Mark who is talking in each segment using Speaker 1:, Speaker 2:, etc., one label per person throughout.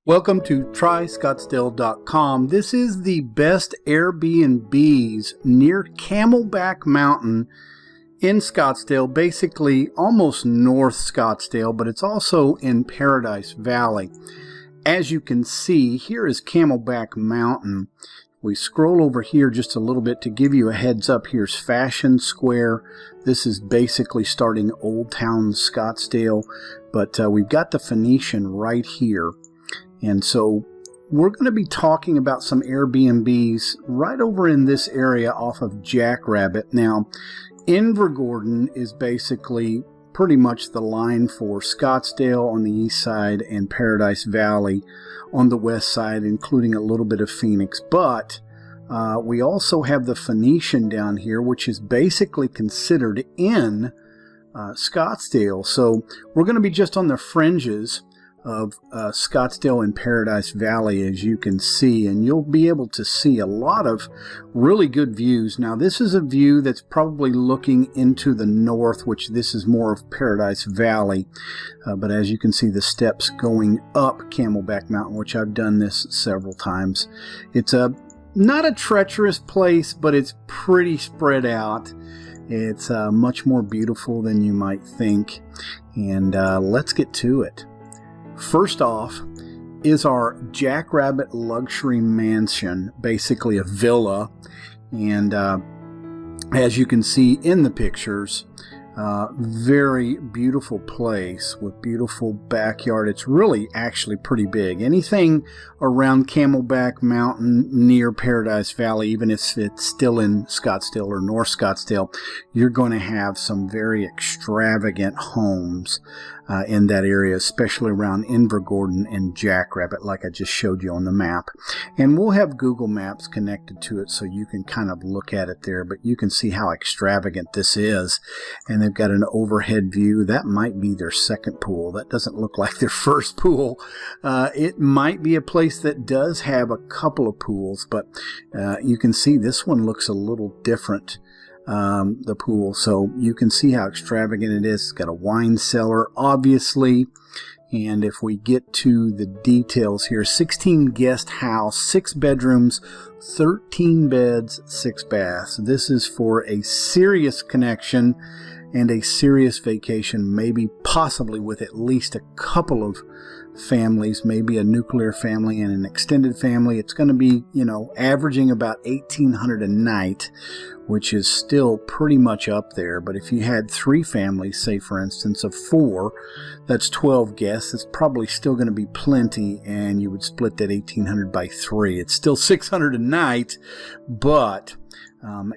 Speaker 1: Welcome to TryScottsdale.com. This is the best Airbnbs near Camelback Mountain in Scottsdale, basically almost North Scottsdale, but it's also in Paradise Valley. As you can see, here is Camelback Mountain. We scroll over here just a little bit to give you a heads up. Here's Fashion Square. This is basically starting Old Town Scottsdale, but we've got the Phoenician right here. And so we're going to be talking about some Airbnbs right over in this area off of Jackrabbit. Now, Invergordon is basically pretty much the line for Scottsdale on the east side and Paradise Valley on the west side, including a little bit of Phoenix. But we also have the Phoenician down here, which is basically considered in Scottsdale. So we're going to be just on the fringes of Scottsdale and Paradise Valley, as you can see, and you'll be able to see a lot of really good views. Now, this is a view that's probably looking into the north, which this is more of Paradise Valley, but as you can see, the steps going up Camelback Mountain, which I've done this several times. It's not a treacherous place, but it's pretty spread out. It's much more beautiful than you might think, and let's get to it. First off is our Jackrabbit Luxury Mansion, basically a villa, and as you can see in the pictures, very beautiful place with beautiful backyard. It's really actually pretty big. Anything around Camelback Mountain near Paradise Valley, even if it's still in Scottsdale or North Scottsdale, you're going to have some very extravagant homes in that area, especially around Invergordon and Jackrabbit, like I just showed you on the map. And we'll have Google Maps connected to it so you can kind of look at it there, but you can see how extravagant this is. And they've got an overhead view. That might be their second pool. That doesn't look like their first pool. It might be a place that does have a couple of pools, but you can see this one looks a little different, the pool. So you can see how extravagant it is. It's got a wine cellar, obviously. And if we get to the details here, 16 guest house, 6 bedrooms, 13 beds, 6 baths. This is for a serious connection and a serious vacation, maybe possibly with at least a couple of families, maybe a nuclear family and an extended family. It's going to be, averaging about $1,800 a night, which is still pretty much up there. But if you had 3 families, say for instance of 4, that's 12 guests. It's probably still going to be plenty, and you would split that $1,800 by 3. It's still $600 a night, but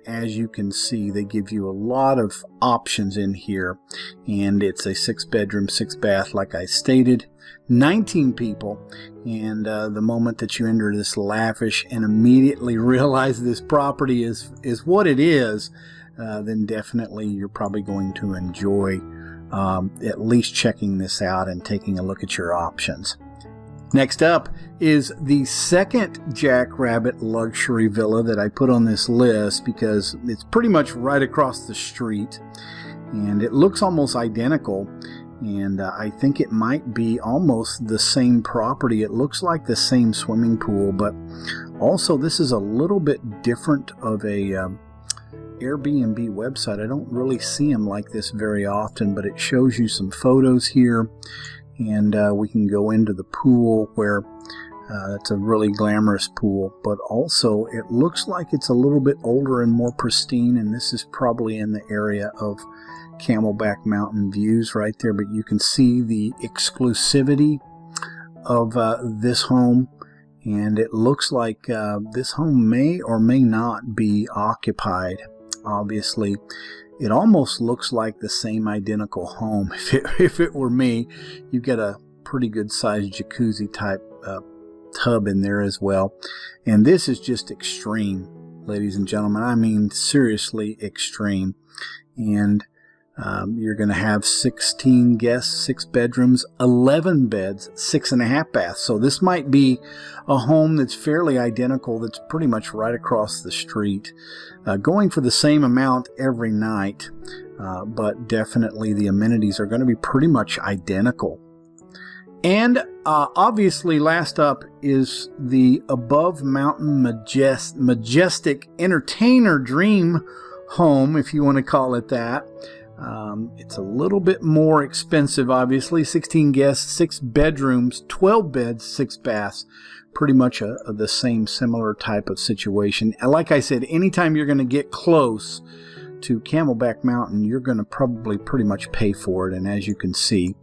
Speaker 1: as you can see, they give you a lot of options in here, and it's a 6-bedroom, 6-bath, like I stated, 19 people. And the moment that you enter this lavish and immediately realize this property is what it is, then definitely you're probably going to enjoy at least checking this out and taking a look at your options. Next up is the second Jackrabbit luxury villa that I put on this list because it's pretty much right across the street, and it looks almost identical, and I think it might be almost the same property. It looks like the same swimming pool, but also this is a little bit different of a Airbnb website. I don't really see them like this very often, but it shows you some photos here. And we can go into the pool where it's a really glamorous pool, but also it looks like it's a little bit older and more pristine, and this is probably in the area of Camelback Mountain views right there, but you can see the exclusivity of this home, and it looks like this home may or may not be occupied. Obviously, it almost looks like the same identical home. If it were me, you've got a pretty good sized jacuzzi type tub in there as well. And this is just extreme, ladies and gentlemen. I mean, seriously extreme. And you're going to have 16 guests, 6 bedrooms, 11 beds, 6.5 baths. So this might be a home that's fairly identical, that's pretty much right across the street, going for the same amount every night, but definitely the amenities are going to be pretty much identical. And Obviously, last up is the above mountain majestic entertainer dream home, if you want to call it that. It's a little bit more expensive, obviously. 16 guests, 6 bedrooms, 12 beds, 6 baths. Pretty much the same similar type of situation. Like I said, anytime you're going to get close to Camelback Mountain, you're going to probably pretty much pay for it. And as you can see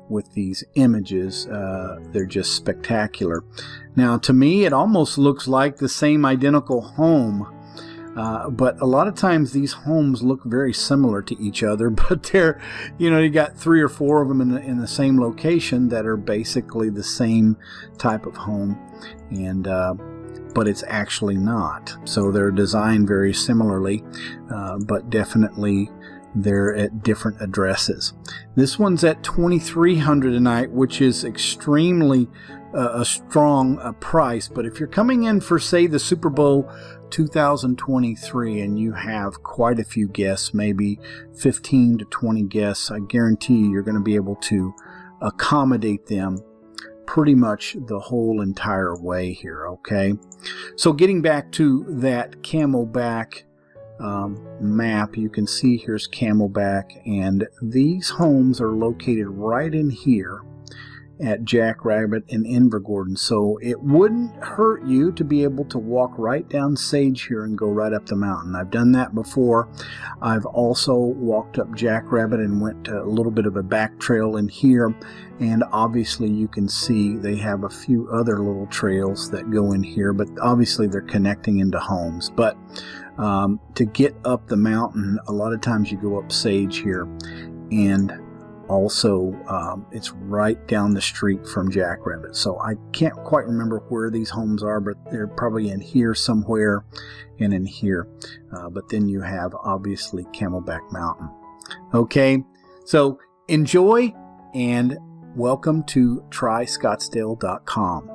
Speaker 1: with these images, they're just spectacular. Now, to me, it almost looks like the same identical home. But a lot of times these homes look very similar to each other, but they're, you got 3 or 4 of them in the same location that are basically the same type of home, and but it's actually not. So they're designed very similarly, but definitely they're at different addresses. This one's at $2,300 a night, which is extremely a strong price. But if you're coming in for, say, the Super Bowl 2023 and you have quite a few guests, maybe 15 to 20 guests, I guarantee you're going to be able to accommodate them pretty much the whole entire way here, okay? So getting back to that Camelback map, you can see here's Camelback, and these homes are located right in here at Jackrabbit and Invergordon. So it wouldn't hurt you to be able to walk right down Sage here and go right up the mountain. I've done that before. I've also walked up Jackrabbit and went a little bit of a back trail in here, and obviously you can see they have a few other little trails that go in here, but obviously they're connecting into homes. But to get up the mountain, a lot of times you go up Sage here, and also it's right down the street from Jackrabbit. So I can't quite remember where these homes are, but they're probably in here somewhere and in here. But then you have obviously Camelback Mountain. Okay, so enjoy and welcome to tryscottsdale.com.